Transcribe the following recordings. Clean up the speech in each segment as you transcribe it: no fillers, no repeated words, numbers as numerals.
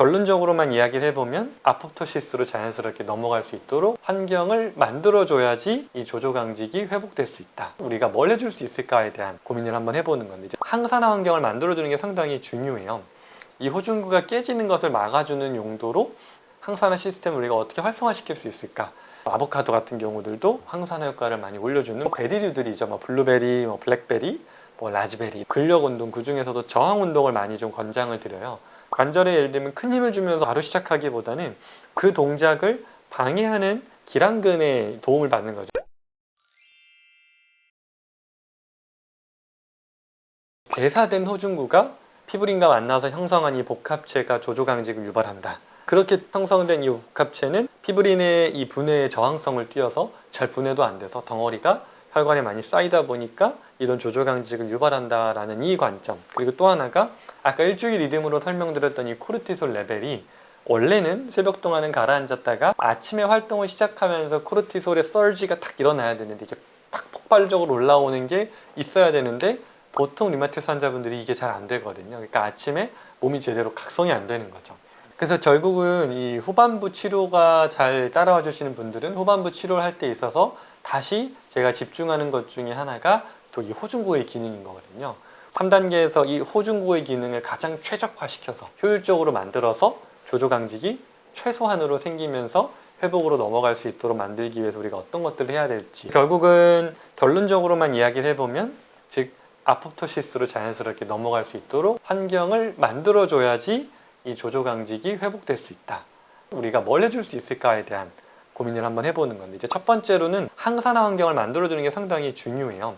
결론적으로만 이야기를 해보면 아포토시스로 자연스럽게 넘어갈 수 있도록 환경을 만들어줘야지 이 조조강직이 회복될 수 있다. 우리가 뭘 해줄 수 있을까에 대한 고민을 한번 해보는 건데, 이제 항산화 환경을 만들어주는 게 상당히 중요해요. 이 호중구가 깨지는 것을 막아주는 용도로 항산화 시스템을 우리가 어떻게 활성화시킬 수 있을까? 아보카도 같은 경우들도 항산화 효과를 많이 올려주는 베리류들이죠. 블루베리, 블랙베리, 라즈베리. 근력 운동, 그 중에서도 저항 운동을 많이 좀 권장을 드려요. 관절에 예를 들면 큰 힘을 주면서 바로 시작하기보다는 그 동작을 방해하는 기랑근에 도움을 받는 거죠. 괴사된 호중구가 피브린과 만나서 형성한 이 복합체가 조조강직을 유발한다. 그렇게 형성된 이 복합체는 피브린의 이 분해의 저항성을 띄어서 잘 분해도 안 돼서 덩어리가 혈관에 많이 쌓이다 보니까 이런 조조강직을 유발한다라는 이 관점. 그리고 또 하나가 아까 일주일 리듬으로 설명드렸던 이 코르티솔 레벨이 원래는 새벽 동안은 가라앉았다가 아침에 활동을 시작하면서 코르티솔의 서지가 탁 일어나야 되는데, 이게 팍 폭발적으로 올라오는 게 있어야 되는데 보통 류마티스 환자분들이 이게 잘 안 되거든요. 그러니까 아침에 몸이 제대로 각성이 안 되는 거죠. 그래서 결국은 이 후반부 치료가 잘 따라와 주시는 분들은 후반부 치료를 할 때 있어서 다시 제가 집중하는 것 중에 하나가 또 이 호중구의 기능인 거거든요. 3단계에서 이 호중구의 기능을 가장 최적화시켜서 효율적으로 만들어서 조조강직이 최소한으로 생기면서 회복으로 넘어갈 수 있도록 만들기 위해서 우리가 어떤 것들을 해야 될지, 결국은 결론적으로만 이야기를 해보면, 즉 아포토시스로 자연스럽게 넘어갈 수 있도록 환경을 만들어줘야지 이 조조강직이 회복될 수 있다. 우리가 뭘 해줄 수 있을까에 대한 고민을 한번 해보는 건데, 이제 첫 번째로는 항산화 환경을 만들어주는 게 상당히 중요해요.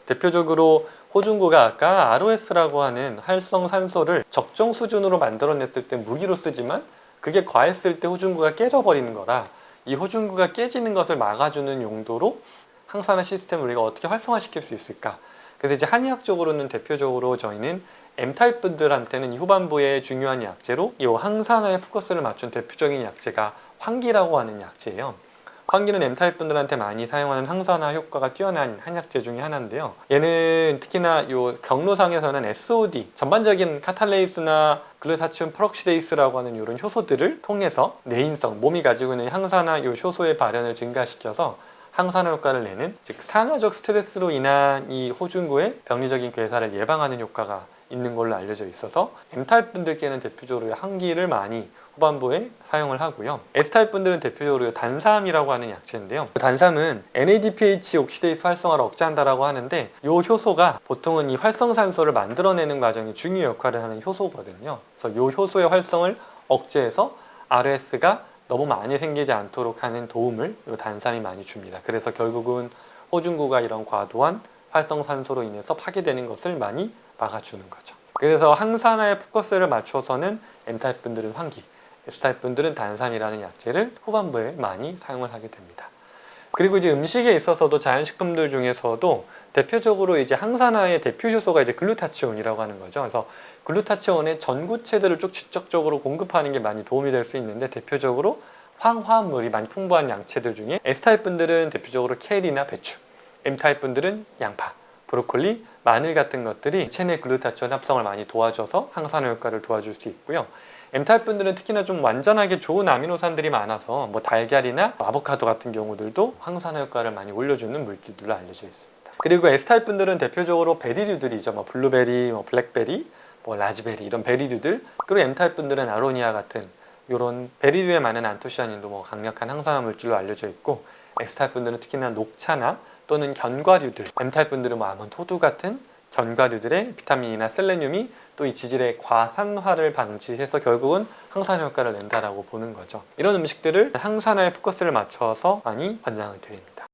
대표적으로 호중구가 아까 ROS라고 하는 활성산소를 적정 수준으로 만들어냈을 때 무기로 쓰지만 그게 과했을 때 호중구가 깨져버리는 거라, 이 호중구가 깨지는 것을 막아주는 용도로 항산화 시스템을 우리가 어떻게 활성화시킬 수 있을까? 그래서 이제 한의학적으로는 대표적으로 저희는 M타입 분들한테는 이 후반부에 중요한 약재로 이 항산화에 포커스를 맞춘 대표적인 약재가 환기라고 하는 약재예요. 환기는 M타입 분들한테 많이 사용하는 항산화 효과가 뛰어난 한약재 중에 하나인데요. 얘는 특히나 요 경로상에서는 SOD, 전반적인 카탈레이스나 글루타치온 페록시데이스라고 하는 이런 효소들을 통해서 내인성, 몸이 가지고 있는 항산화 요 효소의 발현을 증가시켜서 항산화 효과를 내는, 즉 산화적 스트레스로 인한 이 호중구의 병리적인 괴사를 예방하는 효과가 있는 걸로 알려져 있어서 M타입 분들께는 대표적으로 환기를 많이 후반부에 사용을 하고요. S타입 분들은 대표적으로 단삼이라고 하는 약재인데요. 단삼은 NADPH 옥시데이스 활성화를 억제한다라고 하는데, 이 효소가 보통은 이 활성산소를 만들어내는 과정이 중요 역할을 하는 효소거든요. 그래서 이 효소의 활성을 억제해서 RS가 너무 많이 생기지 않도록 하는 도움을 이 단삼이 많이 줍니다. 그래서 결국은 호중구가 이런 과도한 활성산소로 인해서 파괴되는 것을 많이 막아주는 거죠. 그래서 항산화에 포커스를 맞춰서는 M타입 분들은 환기, S타입 분들은 단삼이라는 약재를 후반부에 많이 사용을 하게 됩니다. 그리고 이제 음식에 있어서도 자연식품들 중에서도 대표적으로 이제 항산화의 대표 효소가 이제 글루타치온이라고 하는 거죠. 그래서 글루타치온의 전구체들을 쭉 직접적으로 공급하는 게 많이 도움이 될 수 있는데, 대표적으로 황화합물이 많이 풍부한 양채들 중에 S타입 분들은 대표적으로 켈이나 배추, M타입 분들은 양파, 브로콜리, 마늘 같은 것들이 체내 글루타치온 합성을 많이 도와줘서 항산화 효과를 도와줄 수 있고요. M타입 분들은 특히나 좀 완전하게 좋은 아미노산들이 많아서 달걀이나 아보카도 같은 경우들도 항산화 효과를 많이 올려주는 물질들로 알려져 있습니다. 그리고 S타입 분들은 대표적으로 베리류들이죠. 블루베리, 블랙베리, 라즈베리 이런 베리류들, 그리고 M타입 분들은 아로니아 같은 이런 베리류에 많은 안토시아닌도 강력한 항산화 물질로 알려져 있고, S타입 분들은 특히나 녹차나 또는 견과류들, M타입 분들은 아몬드, 호두 같은 견과류들의 비타민이나 셀레늄이 또 이 지질의 과산화를 방지해서 결국은 항산화 효과를 낸다라고 보는 거죠. 이런 음식들을 항산화에 포커스를 맞춰서 많이 권장을 드립니다.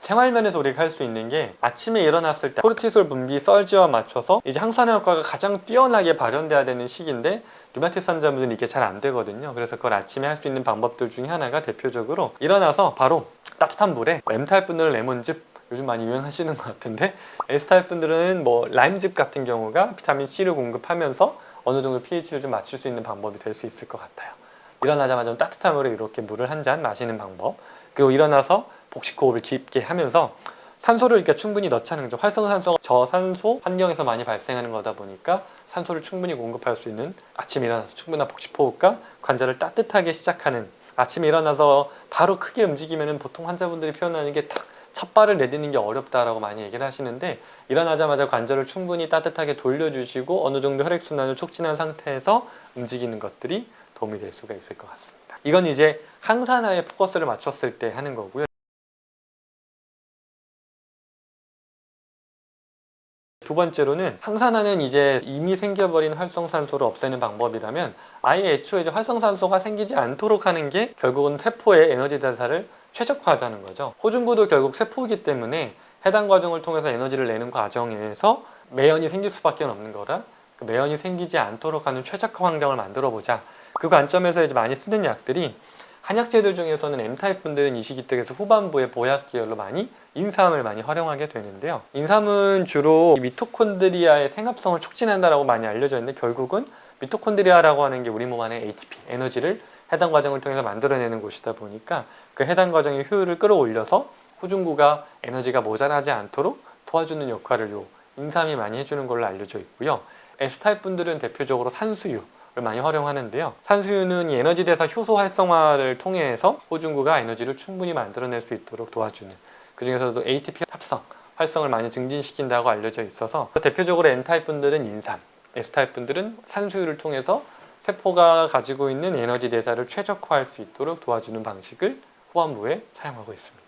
생활면에서 우리가 할 수 있는 게, 아침에 일어났을 때 코르티솔 분비 서지와 맞춰서 이제 항산화 효과가 가장 뛰어나게 발현돼야 되는 시기인데, 류마티스 환자분들은 이게 잘 안 되거든요. 그래서 그걸 아침에 할 수 있는 방법들 중에 하나가 대표적으로 일어나서 바로 따뜻한 물에 M타입 분들은 레몬즙, 요즘 많이 유행하시는 것 같은데, S타입 분들은 라임즙 같은 경우가 비타민C를 공급하면서 어느 정도 pH를 좀 맞출 수 있는 방법이 될 수 있을 것 같아요. 일어나자마자 따뜻한 물에 이렇게 물을 한 잔 마시는 방법, 그리고 일어나서 복식 호흡을 깊게 하면서 산소를 이렇게 충분히 넣자는 거죠. 활성산소가 저산소 환경에서 많이 발생하는 거다 보니까 산소를 충분히 공급할 수 있는, 아침에 일어나서 충분한 복식호흡과 관절을 따뜻하게 시작하는, 아침에 일어나서 바로 크게 움직이면 보통 환자분들이 표현하는 게 딱 첫 발을 내딛는 게 어렵다라고 많이 얘기를 하시는데, 일어나자마자 관절을 충분히 따뜻하게 돌려주시고 어느 정도 혈액순환을 촉진한 상태에서 움직이는 것들이 도움이 될 수가 있을 것 같습니다. 이건 이제 항산화에 포커스를 맞췄을 때 하는 거고요. 두 번째로는, 항산화는 이제 이미 생겨버린 활성산소를 없애는 방법이라면 아예 애초에 이제 활성산소가 생기지 않도록 하는 게 결국은 세포의 에너지 대사를 최적화하자는 거죠. 호중구도 결국 세포이기 때문에 해당 과정을 통해서 에너지를 내는 과정에서 매연이 생길 수밖에 없는 거라, 그 매연이 생기지 않도록 하는 최적화 환경을 만들어 보자. 그 관점에서 이제 많이 쓰는 약들이, 한약재들 중에서는 M타입 분들은 이 시기 때에서 후반부에 보약 계열로 많이 인삼을 많이 활용하게 되는데요. 인삼은 주로 미토콘드리아의 생합성을 촉진한다라고 많이 알려져 있는데, 결국은 미토콘드리아라고 하는 게 우리 몸 안에 ATP, 에너지를 해당 과정을 통해서 만들어내는 곳이다 보니까 그 해당 과정의 효율을 끌어올려서 호중구가 에너지가 모자라지 않도록 도와주는 역할을 요 인삼이 많이 해주는 걸로 알려져 있고요. S타입 분들은 대표적으로 산수유 를 많이 활용하는데요. 산수유는 이 에너지 대사 효소 활성화를 통해서 호중구가 에너지를 충분히 만들어낼 수 있도록 도와주는, 그 중에서도 ATP 합성, 활성을 많이 증진시킨다고 알려져 있어서 대표적으로 N타입 분들은 인삼, S타입 분들은 산수유를 통해서 세포가 가지고 있는 에너지 대사를 최적화할 수 있도록 도와주는 방식을 후반부에 사용하고 있습니다.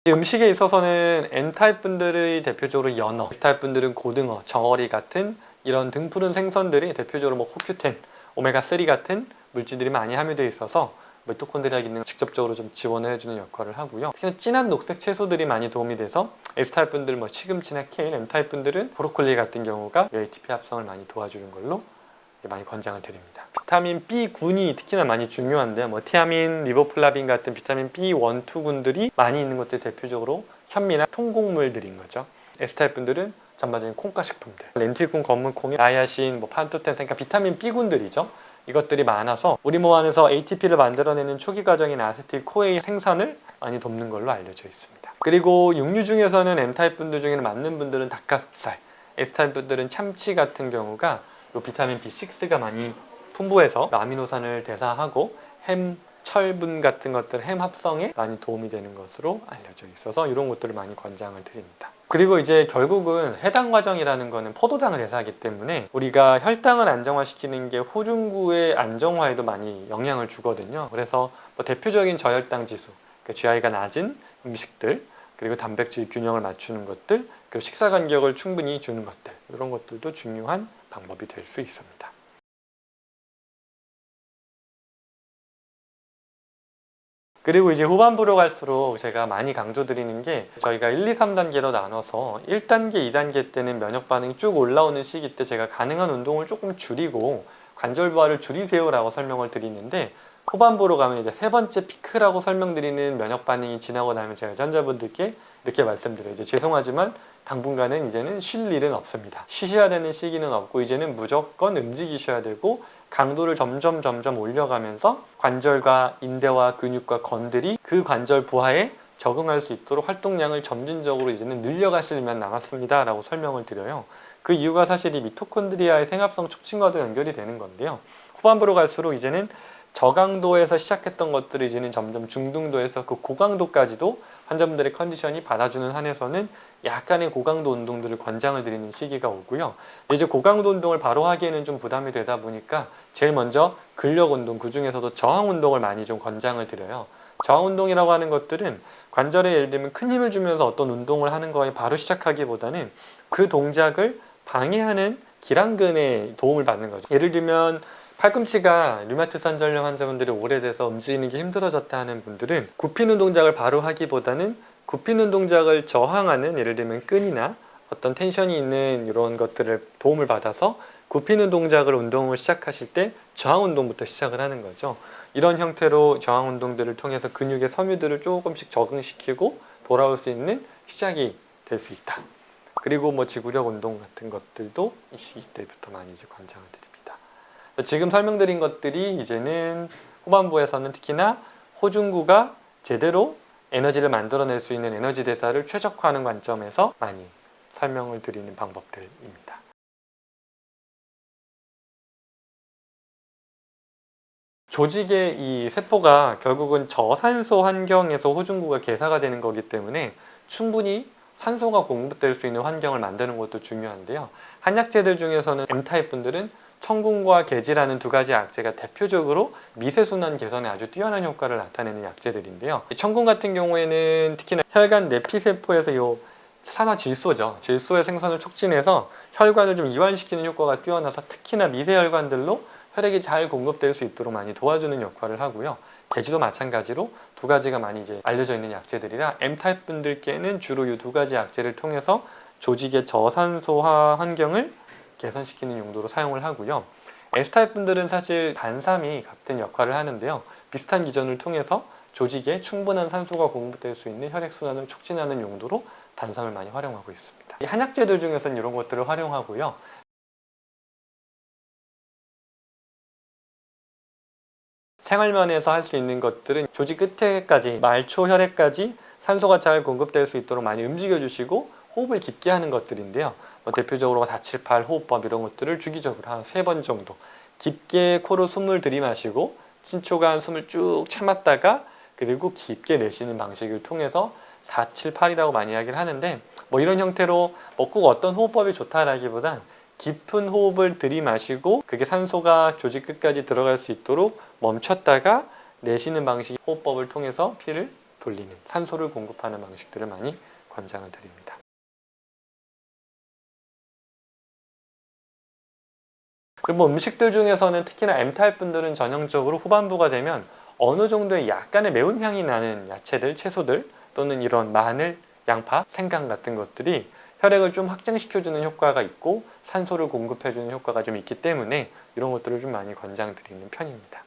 음식에 있어서는 N타입 분들의 대표적으로 연어, S타입 분들은 고등어, 정어리 같은 이런 등푸른 생선들이 대표적으로 뭐 CoQ10, 오메가3 같은 물질들이 많이 함유되어 있어서 미토콘드리아 기능을 직접적으로 좀 지원을 해주는 역할을 하고요. 특히나 진한 녹색 채소들이 많이 도움이 돼서 S타입 분들 뭐 시금치나 케일, M타입 분들은 브로콜리 같은 경우가 ATP 합성을 많이 도와주는 걸로 많이 권장을 드립니다. 비타민 B군이 특히나 많이 중요한데요. 뭐 티아민, 리보플라빈 같은 비타민 B1, 2군들이 많이 있는 것들 대표적으로 현미나 통곡물들인 거죠. S타입 분들은 전반적인 콩가 식품들, 렌틸콩, 검은콩에 나야신, 뭐 판토텐, 그러니까 비타민 B군들이죠. 이것들이 많아서 우리 몸 안에서 ATP를 만들어내는 초기 과정인 아세틸코에의 생산을 많이 돕는 걸로 알려져 있습니다. 그리고 육류 중에서는 M타입 분들 중에는 맞는 분들은 닭가슴살, S타입 분들은 참치 같은 경우가 비타민 B6가 많이 풍부해서 아미노산을 대사하고 햄, 철분 같은 것들, 햄 합성에 많이 도움이 되는 것으로 알려져 있어서 이런 것들을 많이 권장을 드립니다. 그리고 이제 결국은 해당 과정이라는 거는 포도당을 대사하기 때문에 우리가 혈당을 안정화시키는 게 호중구의 안정화에도 많이 영향을 주거든요. 그래서 뭐 대표적인 저혈당 지수, 그러니까 GI가 낮은 음식들, 그리고 단백질 균형을 맞추는 것들, 그리고 식사 간격을 충분히 주는 것들, 이런 것들도 중요한 방법이 될 수 있습니다. 그리고 이제 후반부로 갈수록 제가 많이 강조드리는 게, 저희가 1, 2, 3단계로 나눠서 1단계, 2단계 때는 면역 반응이 쭉 올라오는 시기 때 제가 가능한 운동을 조금 줄이고 관절 부하를 줄이세요 라고 설명을 드리는데, 후반부로 가면 이제 세 번째 피크라고 설명드리는 면역 반응이 지나고 나면 제가 환자분들께 이렇게 말씀드려요. 이제 죄송하지만 당분간은 이제는 쉴 일은 없습니다. 쉬셔야 되는 시기는 없고 이제는 무조건 움직이셔야 되고, 강도를 점점 올려가면서 관절과 인대와 근육과 건들이 그 관절 부하에 적응할 수 있도록 활동량을 점진적으로 이제는 늘려가시면 남았습니다 라고 설명을 드려요. 그 이유가 사실 이 미토콘드리아의 생합성 촉진과도 연결이 되는 건데요. 후반부로 갈수록 이제는 저강도에서 시작했던 것들이 이제는 점점 중등도에서 그 고강도까지도 환자분들의 컨디션이 받아주는 한에서는 약간의 고강도 운동들을 권장을 드리는 시기가 오고요. 이제 고강도 운동을 바로 하기에는 좀 부담이 되다 보니까 제일 먼저 근력 운동, 그 중에서도 저항 운동을 많이 좀 권장을 드려요. 저항 운동이라고 하는 것들은 관절에 예를 들면 큰 힘을 주면서 어떤 운동을 하는 거에 바로 시작하기보다는 그 동작을 방해하는 기랑근에 도움을 받는 거죠. 예를 들면 팔꿈치가 류마티스 전염 환자분들이 오래돼서 움직이는 게 힘들어졌다 하는 분들은 굽히는 동작을 바로 하기보다는 굽히는 동작을 저항하는, 예를 들면 끈이나 어떤 텐션이 있는 이런 것들을 도움을 받아서 굽히는 동작을 운동을 시작하실 때 저항 운동부터 시작을 하는 거죠. 이런 형태로 저항 운동들을 통해서 근육의 섬유들을 조금씩 적응시키고 돌아올 수 있는 시작이 될 수 있다. 그리고 뭐 지구력 운동 같은 것들도 이 시기 때부터 많이 이제 권장을 드립니다. 지금 설명드린 것들이 이제는 후반부에서는 특히나 호중구가 제대로 에너지를 만들어낼 수 있는 에너지 대사를 최적화하는 관점에서 많이 설명을 드리는 방법들입니다. 조직의 이 세포가 결국은 저산소 환경에서 호중구가 개사가 되는 거기 때문에 충분히 산소가 공급될 수 있는 환경을 만드는 것도 중요한데요. 한약재들 중에서는 M타입 분들은 청군과 계지라는 두 가지 약재가 대표적으로 미세순환 개선에 아주 뛰어난 효과를 나타내는 약재들인데요. 청군 같은 경우에는 특히나 혈관 내피세포에서 산화질소죠. 질소의 생산을 촉진해서 혈관을 좀 이완시키는 효과가 뛰어나서 특히나 미세혈관들로 혈액이 잘 공급될 수 있도록 많이 도와주는 역할을 하고요. 계지도 마찬가지로 두 가지가 많이 이제 알려져 있는 약재들이라 M타입 분들께는 주로 이 두 가지 약재를 통해서 조직의 저산소화 환경을 개선시키는 용도로 사용을 하고요. S타입 분들은 사실 반삼이 같은 역할을 하는데요. 비슷한 기전을 통해서 조직에 충분한 산소가 공급될 수 있는 혈액순환을 촉진하는 용도로 단삼을 많이 활용하고 있습니다. 이 한약재들 중에서는 이런 것들을 활용하고요. 생활면에서 할 수 있는 것들은 조직 끝에까지 말초 혈액까지 산소가 잘 공급될 수 있도록 많이 움직여 주시고 호흡을 깊게 하는 것들인데요. 대표적으로 478 호흡법 이런 것들을 주기적으로 한 3번 정도 깊게 코로 숨을 들이마시고 신초간 숨을 쭉 참았다가 그리고 깊게 내쉬는 방식을 통해서 478이라고 많이 이야기를 하는데 이런 형태로 꼭 어떤 호흡법이 좋다라기보단 깊은 호흡을 들이마시고 그게 산소가 조직 끝까지 들어갈 수 있도록 멈췄다가 내쉬는 방식 호흡법을 통해서 피를 돌리는 산소를 공급하는 방식들을 많이 권장을 드립니다. 그리고 음식들 중에서는 특히나 M타입 분들은 전형적으로 후반부가 되면 어느 정도의 약간의 매운 향이 나는 야채들, 채소들 또는 이런 마늘, 양파, 생강 같은 것들이 혈액을 좀 확장시켜주는 효과가 있고 산소를 공급해주는 효과가 좀 있기 때문에 이런 것들을 좀 많이 권장드리는 편입니다.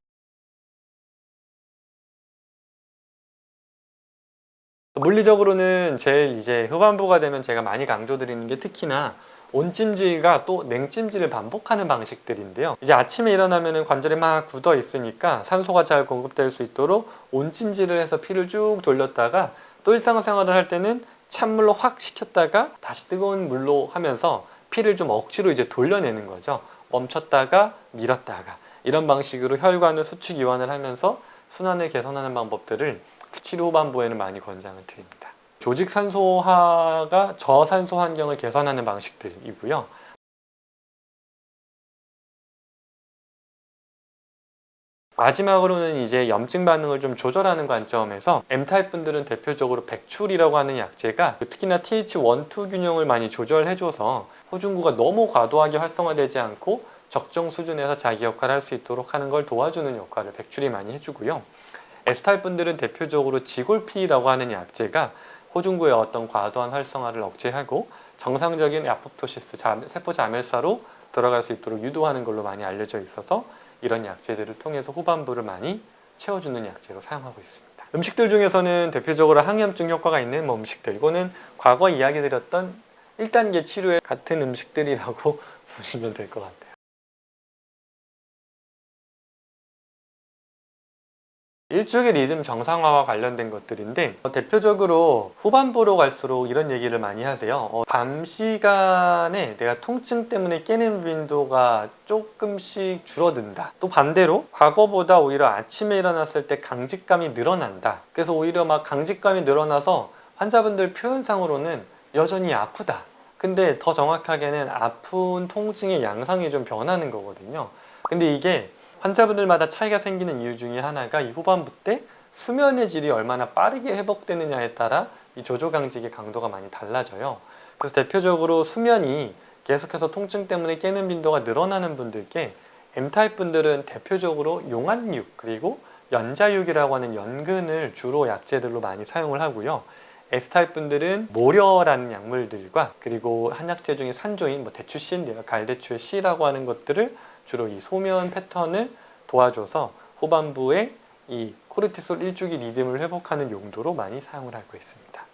물리적으로는 제일 이제 후반부가 되면 제가 많이 강조드리는 게 특히나 온찜질과 또 냉찜질을 반복하는 방식들인데요. 이제 아침에 일어나면 관절이 막 굳어 있으니까 산소가 잘 공급될 수 있도록 온찜질을 해서 피를 쭉 돌렸다가 또 일상생활을 할 때는 찬물로 확 식혔다가 다시 뜨거운 물로 하면서 피를 좀 억지로 이제 돌려내는 거죠. 멈췄다가 밀었다가 이런 방식으로 혈관을 수축 이완을 하면서 순환을 개선하는 방법들을 치료 후반부에는 많이 권장을 드립니다. 조직 산소화가 저산소 환경을 개선하는 방식들이고요. 마지막으로는 이제 염증 반응을 좀 조절하는 관점에서 M타입 분들은 대표적으로 백출이라고 하는 약재가 특히나 TH1, 2 균형을 많이 조절해줘서 호중구가 너무 과도하게 활성화되지 않고 적정 수준에서 자기 역할을 할 수 있도록 하는 걸 도와주는 역할을 백출이 많이 해주고요. S타입 분들은 대표적으로 지골피라고 하는 약재가 호중구의 어떤 과도한 활성화를 억제하고 정상적인 아포토시스, 세포 자멸사로 들어갈 수 있도록 유도하는 걸로 많이 알려져 있어서 이런 약재들을 통해서 후반부를 많이 채워주는 약재로 사용하고 있습니다. 음식들 중에서는 대표적으로 항염증 효과가 있는 음식들, 이거는 과거 이야기 드렸던 1단계 치료에 같은 음식들이라고 보시면 될 것 같아요. 일주기 리듬 정상화와 관련된 것들인데 대표적으로 후반부로 갈수록 이런 얘기를 많이 하세요. 밤 시간에 내가 통증 때문에 깨는 빈도가 조금씩 줄어든다. 또 반대로 과거보다 오히려 아침에 일어났을 때 강직감이 늘어난다. 그래서 오히려 막 강직감이 늘어나서 환자분들 표현상으로는 여전히 아프다. 근데 더 정확하게는 아픈 통증의 양상이 좀 변하는 거거든요. 근데 이게 환자분들마다 차이가 생기는 이유 중에 하나가 이 후반부 때 수면의 질이 얼마나 빠르게 회복되느냐에 따라 이 조조강직의 강도가 많이 달라져요. 그래서 대표적으로 수면이 계속해서 통증 때문에 깨는 빈도가 늘어나는 분들께 M타입 분들은 대표적으로 용안육 그리고 연자육이라고 하는 연근을 주로 약재들로 많이 사용을 하고요. S타입 분들은 모려라는 약물들과 그리고 한약재 중에 산조인 대추씨인데요. 갈대추의 씨라고 하는 것들을 주로 이 소면 패턴을 도와줘서 후반부에 이 코르티솔 일주기 리듬을 회복하는 용도로 많이 사용을 하고 있습니다.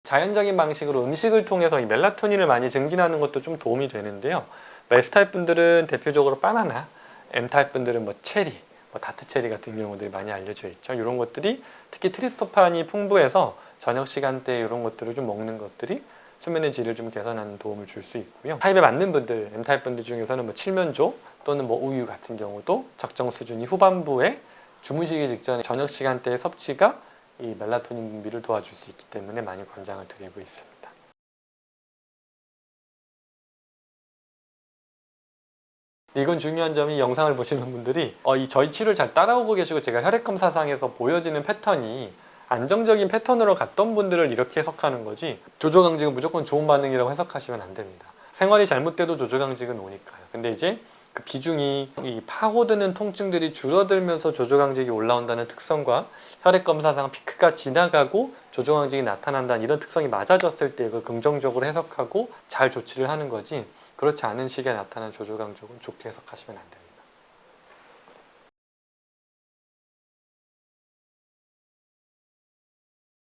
자연적인 방식으로 음식을 통해서 이 멜라토닌을 많이 증진하는 것도 좀 도움이 되는데요. S타입 분들은 대표적으로 바나나, M타입 분들은 뭐 체리, 뭐 다트 체리 같은 경우들이 많이 알려져 있죠. 이런 것들이 특히 트립토판이 풍부해서 저녁 시간대에 이런 것들을 좀 먹는 것들이 수면의 질을 좀 개선하는 도움을 줄 수 있고요. 타입에 맞는 분들, M타입 분들 중에서는 뭐 칠면조 또는 뭐 우유 같은 경우도 적정 수준이 후반부에 주무시기 직전에 저녁 시간대의 섭취가 이 멜라토닌 분비를 도와줄 수 있기 때문에 많이 권장을 드리고 있습니다. 이건 중요한 점이 영상을 보시는 분들이 저희 치료를 잘 따라오고 계시고 제가 혈액검사상에서 보여지는 패턴이 안정적인 패턴으로 갔던 분들을 이렇게 해석하는 거지 조조강직은 무조건 좋은 반응이라고 해석하시면 안 됩니다. 생활이 잘못돼도 조조강직은 오니까요. 근데 이제 그 비중이 이 파고드는 통증들이 줄어들면서 조조강직이 올라온다는 특성과 혈액검사상 피크가 지나가고 조조강직이 나타난다는 이런 특성이 맞아졌을 때 그 긍정적으로 해석하고 잘 조치를 하는 거지 그렇지 않은 시기에 나타난 조조강직은 좋게 해석하시면 안 됩니다.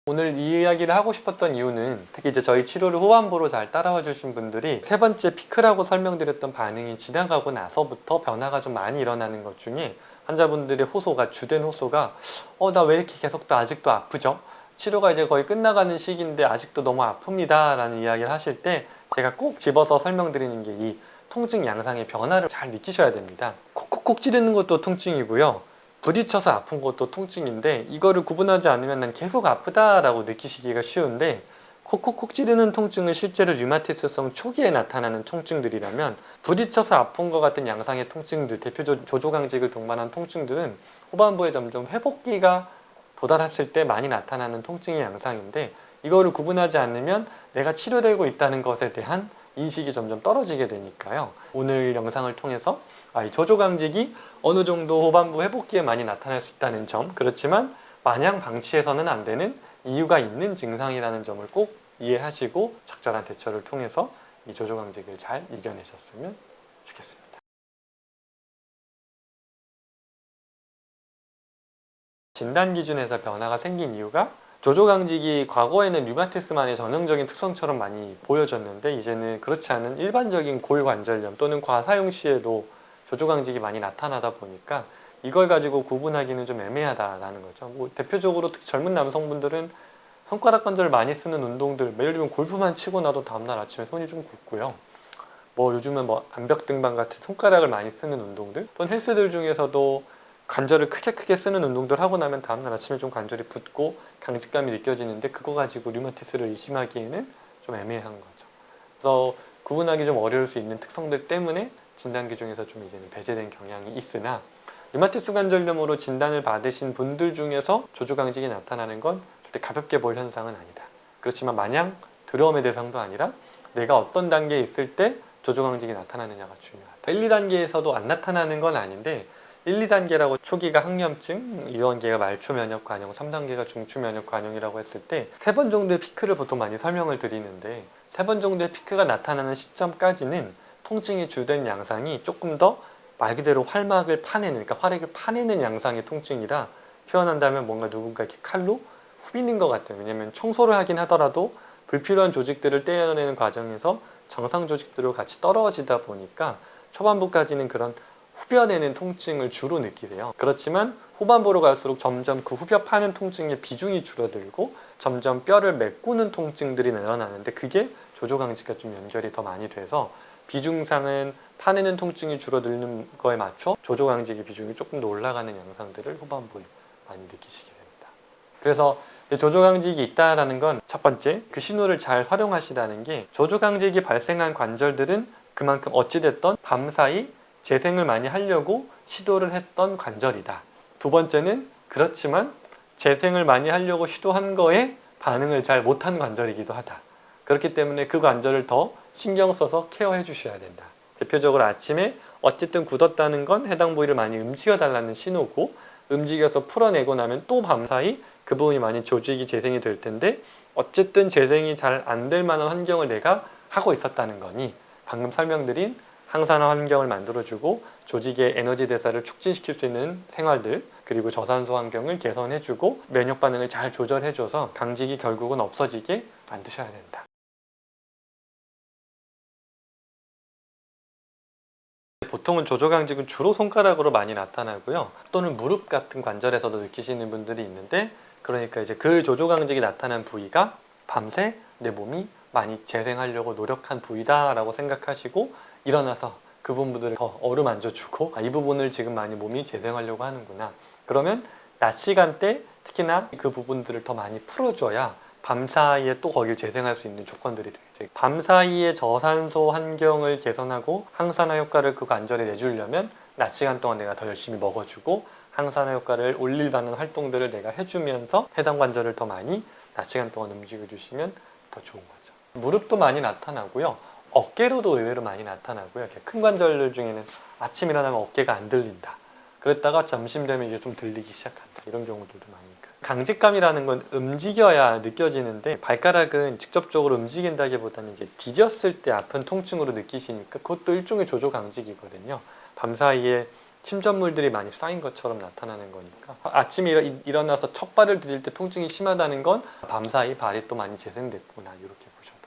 오늘 이 이야기를 하고 싶었던 이유는 특히 이제 저희 치료를 후반부로 잘 따라와 주신 분들이 세 번째 피크라고 설명드렸던 반응이 지나가고 나서부터 변화가 좀 많이 일어나는 것 중에 환자분들의 호소가 주된 호소가 나 왜 이렇게 계속 또 아직도 아프죠? 치료가 이제 거의 끝나가는 시기인데 아직도 너무 아픕니다 라는 이야기를 하실 때 제가 꼭 집어서 설명드리는 게 이 통증 양상의 변화를 잘 느끼셔야 됩니다. 콕콕콕 찌르는 것도 통증이고요. 부딪혀서 아픈 것도 통증인데 이거를 구분하지 않으면 난 계속 아프다라고 느끼시기가 쉬운데 콕콕콕 찌르는 통증은 실제로 류마티스성 초기에 나타나는 통증들이라면 부딪혀서 아픈 것 같은 양상의 통증들, 대표적으로 조조강직을 동반한 통증들은 후반부에 점점 회복기가 도달했을 때 많이 나타나는 통증의 양상인데 이거를 구분하지 않으면 내가 치료되고 있다는 것에 대한 인식이 점점 떨어지게 되니까요. 오늘 영상을 통해서 이 조조강직이 어느 정도 후반부 회복기에 많이 나타날 수 있다는 점, 그렇지만 마냥 방치해서는 안 되는 이유가 있는 증상이라는 점을 꼭 이해하시고 적절한 대처를 통해서 이 조조강직을 잘 이겨내셨으면 좋겠습니다. 진단 기준에서 변화가 생긴 이유가 조조강직이 과거에는 류마티스만의 전형적인 특성처럼 많이 보여졌는데 이제는 그렇지 않은 일반적인 골관절염 또는 과사용 시에도 조조강직이 많이 나타나다 보니까 이걸 가지고 구분하기는 좀 애매하다라는 거죠. 뭐 대표적으로 특히 젊은 남성분들은 손가락 관절을 많이 쓰는 운동들, 예를 들면 골프만 치고 나도 다음날 아침에 손이 좀 굳고요. 뭐 요즘은 뭐 암벽 등반 같은 손가락을 많이 쓰는 운동들 또는 헬스들 중에서도 관절을 크게 쓰는 운동들 하고 나면 다음날 아침에 좀 관절이 붓고 강직감이 느껴지는데 그거 가지고 류마티스를 의심하기에는 좀 애매한 거죠. 그래서 구분하기 좀 어려울 수 있는 특성들 때문에 진단 기준에서 좀 이제는 배제된 경향이 있으나 류마티스 관절염으로 진단을 받으신 분들 중에서 조조강직이 나타나는 건 절대 가볍게 볼 현상은 아니다. 그렇지만 마냥 두려움의 대상도 아니라 내가 어떤 단계에 있을 때 조조강직이 나타나느냐가 중요하다. 1, 2단계에서도 안 나타나는 건 아닌데 1, 2단계라고 초기가 항염증, 2단계가 말초 면역 관용, 3단계가 중추 면역 관용이라고 했을 때 3번 정도의 피크를 보통 많이 설명을 드리는데 3번 정도의 피크가 나타나는 시점까지는 통증의 주된 양상이 조금 더 말 그대로 활막을 파내는, 그러니까 활액을 파내는 양상의 통증이라 표현한다면 뭔가 누군가 이렇게 칼로 후비는 것 같아요. 왜냐면 청소를 하긴 하더라도 불필요한 조직들을 떼어내는 과정에서 정상 조직들로 같이 떨어지다 보니까 초반부까지는 그런 후벼내는 통증을 주로 느끼세요. 그렇지만 후반부로 갈수록 점점 그 후벼 파는 통증의 비중이 줄어들고 점점 뼈를 메꾸는 통증들이 늘어나는데 그게 조조강직과 좀 연결이 더 많이 돼서 비중상은 파내는 통증이 줄어드는 거에 맞춰 조조강직의 비중이 조금 더 올라가는 양상들을 후반부에 많이 느끼시게 됩니다. 그래서 조조강직이 있다라는 건 첫 번째, 그 신호를 잘 활용하시라는 게 조조강직이 발생한 관절들은 그만큼 어찌됐던 밤사이 재생을 많이 하려고 시도를 했던 관절이다. 두 번째는 그렇지만 재생을 많이 하려고 시도한 거에 반응을 잘 못한 관절이기도 하다. 그렇기 때문에 그 관절을 더 신경 써서 케어해 주셔야 된다. 대표적으로 아침에 어쨌든 굳었다는 건 해당 부위를 많이 움직여 달라는 신호고 움직여서 풀어내고 나면 또 밤사이 그 부분이 많이 조직이 재생이 될 텐데 어쨌든 재생이 잘 안 될 만한 환경을 내가 하고 있었다는 거니 방금 설명드린 항산화 환경을 만들어주고 조직의 에너지 대사를 촉진시킬 수 있는 생활들 그리고 저산소 환경을 개선해주고 면역 반응을 잘 조절해줘서 강직이 결국은 없어지게 만드셔야 된다. 보통은 조조강직은 주로 손가락으로 많이 나타나고요. 또는 무릎 같은 관절에서도 느끼시는 분들이 있는데, 그러니까 이제 그 조조강직이 나타난 부위가 밤새 내 몸이 많이 재생하려고 노력한 부위다라고 생각하시고 일어나서 그 부분들을 더 어루만져주고 이 부분을 지금 많이 몸이 재생하려고 하는구나. 그러면 낮 시간대 특히나 그 부분들을 더 많이 풀어줘야 밤사이에 또 거기를 재생할 수 있는 조건들이 되겠죠. 밤사이의 저산소 환경을 개선하고 항산화 효과를 그 관절에 내주려면 낮 시간 동안 내가 더 열심히 먹어주고 항산화 효과를 올릴 만한 활동들을 내가 해주면서 해당 관절을 더 많이 낮 시간 동안 움직여주시면 더 좋은 거죠. 무릎도 많이 나타나고요. 어깨로도 의외로 많이 나타나고요. 이렇게 큰 관절들 중에는 아침 일어나면 어깨가 안 들린다. 그랬다가 점심 되면 이제 좀 들리기 시작한다. 이런 경우들도 많이 있고. 강직감이라는 건 움직여야 느껴지는데 발가락은 직접적으로 움직인다기보다는 이제 디뎠을 때 아픈 통증으로 느끼시니까 그것도 일종의 조조강직이거든요. 밤사이에 침전물들이 많이 쌓인 것처럼 나타나는 거니까 아침에 일어나서 첫 발을 디딜 때 통증이 심하다는 건 밤사이 발이 또 많이 재생됐구나 이렇게 보셔도